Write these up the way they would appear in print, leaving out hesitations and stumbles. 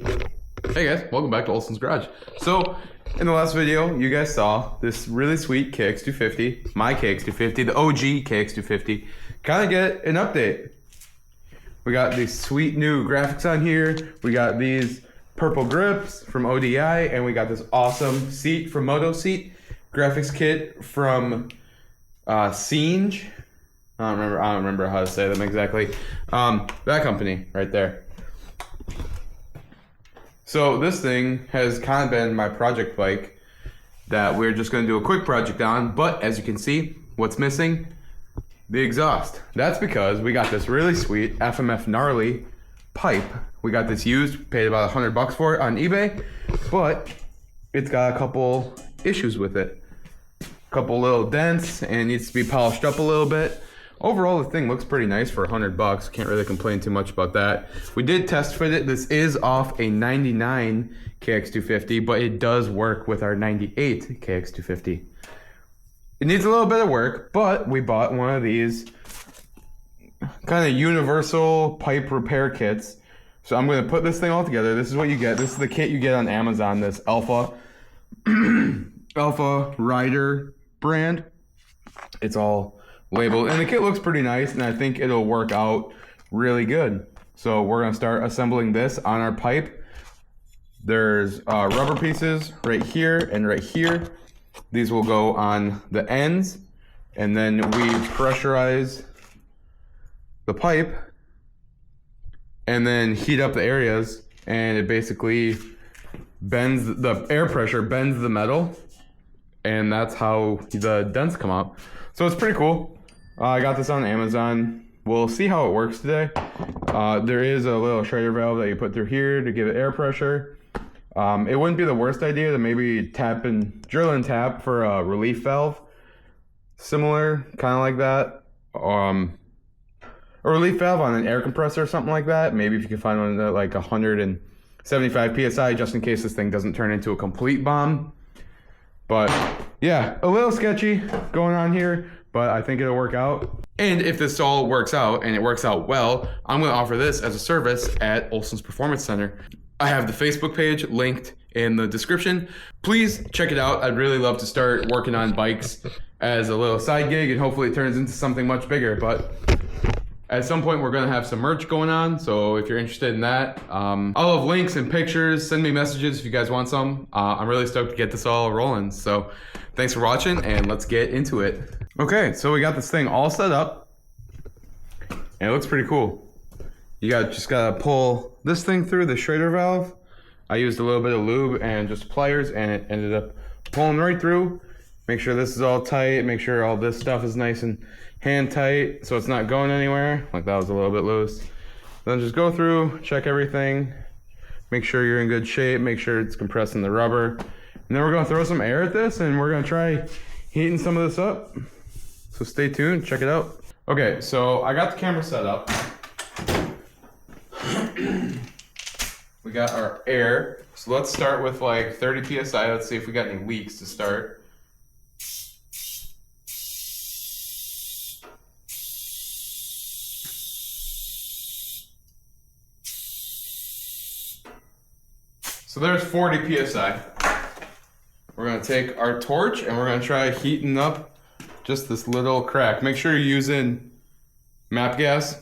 Hey guys, welcome back to Olson's Garage. So, in the last video, you guys saw this really sweet KX250, my KX250, the OG KX250, kind of get an update. We got these sweet new graphics on here, we got these purple grips from ODI, and we got this awesome seat from Moto Seat, graphics kit from Singe. I don't remember how to say them exactly. That company right there. So this thing has kind of been my project bike that we're just going to do a quick project on, but as you can see, what's missing? The exhaust. That's because we got this really sweet FMF gnarly pipe. We got this used, paid about $100 for it on eBay, but it's got a couple issues with it. A couple little dents and it needs to be polished up a little bit. Overall, the thing looks pretty nice for $100. Can't really complain too much about that. We did test fit it. This is off a 99 KX250, but it does work with our 98 KX250. It needs a little bit of work, but we bought one of these kind of universal pipe repair kits. So I'm going to put this thing all together. This is what you get. This is the kit you get on Amazon, this Alpha Rider brand. It's all labeled, and the kit looks pretty nice, and I think it'll work out really good. So we're gonna start assembling this on our pipe. There's rubber pieces right here and right here. These will go on the ends, and then we pressurize the pipe and then heat up the areas, and it basically bends the air pressure, bends the metal, and that's how the dents come out. So it's pretty cool. I got this on Amazon. We'll see how it works today. There is a little Schrader valve that you put through here to give it air pressure. It wouldn't be the worst idea to maybe drill and tap for a relief valve. Similar, kind of like that. A relief valve on an air compressor or something like that. Maybe if you can find one at like 175 PSI, just in case this thing doesn't turn into a complete bomb. But yeah, a little sketchy going on here, but I think it'll work out. And if this all works out, and it works out well, I'm going to offer this as a service at Olson's Performance Center. I have the Facebook page linked in the description. Please check it out. I'd really love to start working on bikes as a little side gig, and hopefully it turns into something much bigger. But at some point, we're going to have some merch going on, so if you're interested in that, I'll have links and pictures. Send me messages if you guys want some. I'm really stoked to get this all rolling. So thanks for watching, and let's get into it. Okay, so we got this thing all set up, and it looks pretty cool. You just gotta pull this thing through the Schrader valve. I used a little bit of lube and just pliers, and it ended up pulling right through. Make sure this is all tight. Make sure all this stuff is nice and hand tight so it's not going anywhere. Like that was a little bit loose. Then just go through, check everything, make sure you're in good shape, make sure it's compressing the rubber. And then we're gonna throw some air at this, and we're gonna try heating some of this up. So stay tuned, check it out. Okay, so I got the camera set up. We got our air. So let's start with like 30 PSI. Let's see if we got any leaks to start. So there's 40 PSI. We're gonna take our torch and we're gonna try heating up just this little crack. Make sure you're using MAP gas.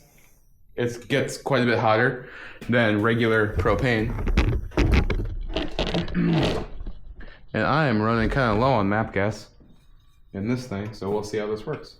It gets quite a bit hotter than regular propane. And I am running kind of low on MAP gas in this thing, so we'll see how this works.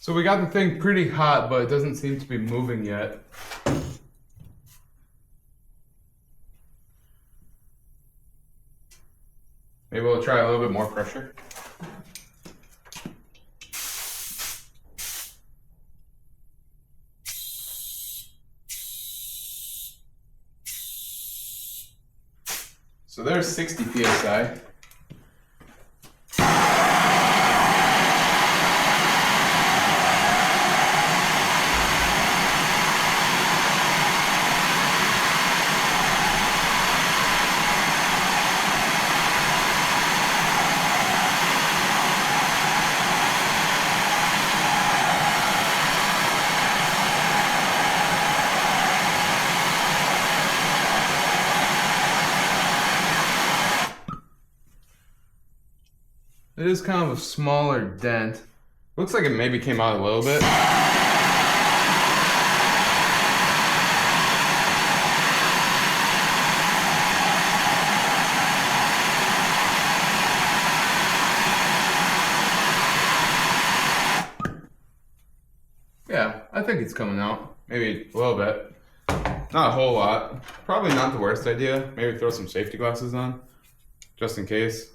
So we got the thing pretty hot, but it doesn't seem to be moving yet. Maybe we'll try a little bit more pressure. So there's 60 psi. It is kind of a smaller dent. Looks like it maybe came out a little bit. Yeah, I think it's coming out. Maybe a little bit. Not a whole lot. Probably not the worst idea. Maybe throw some safety glasses on, just in case.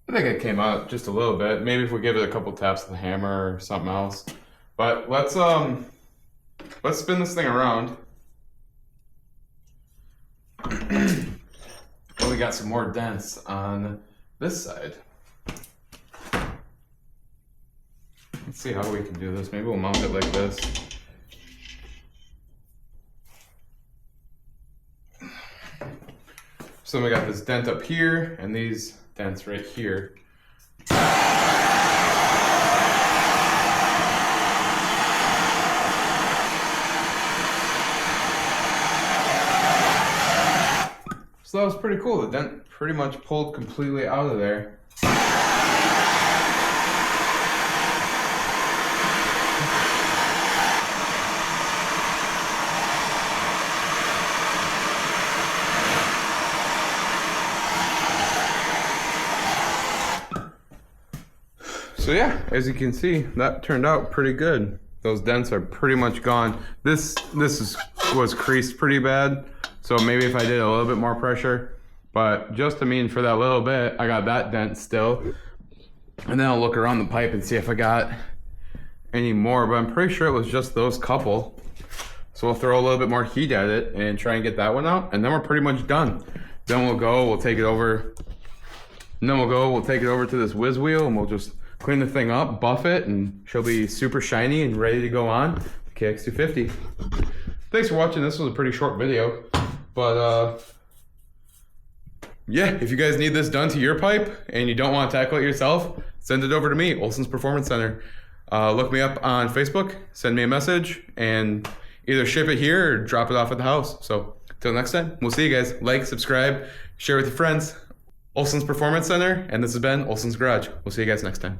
I think it came out just a little bit. Maybe if we give it a couple taps with the hammer or something else. But let's spin this thing around. Well, we got some more dents on this side. Let's see how we can do this. Maybe we'll mount it like this. So we got this dent up here and these dents right here. So that was pretty cool. The dent pretty much pulled completely out of there. So yeah, as you can see, that turned out pretty good. Those dents are pretty much gone. This was creased pretty bad, so maybe if I did a little bit more pressure, but just for that little bit, I got that dent still. And then I'll look around the pipe and see if I got any more, but I'm pretty sure it was just those couple. So we'll throw a little bit more heat at it and try and get that one out, and then we're pretty much done. Then we'll take it over, and then we'll take it over to this whiz wheel, and we'll just clean the thing up, buff it, and she'll be super shiny and ready to go on the KX250. Thanks for watching. This was a pretty short video, but yeah, if you guys need this done to your pipe and you don't want to tackle it yourself, send it over to me, Olson's Performance Center. Look me up on Facebook, send me a message, and either ship it here or drop it off at the house. So until next time, we'll see you guys. Like, subscribe, share with your friends. Olson's Performance Center, and this has been Olson's Garage. We'll see you guys next time.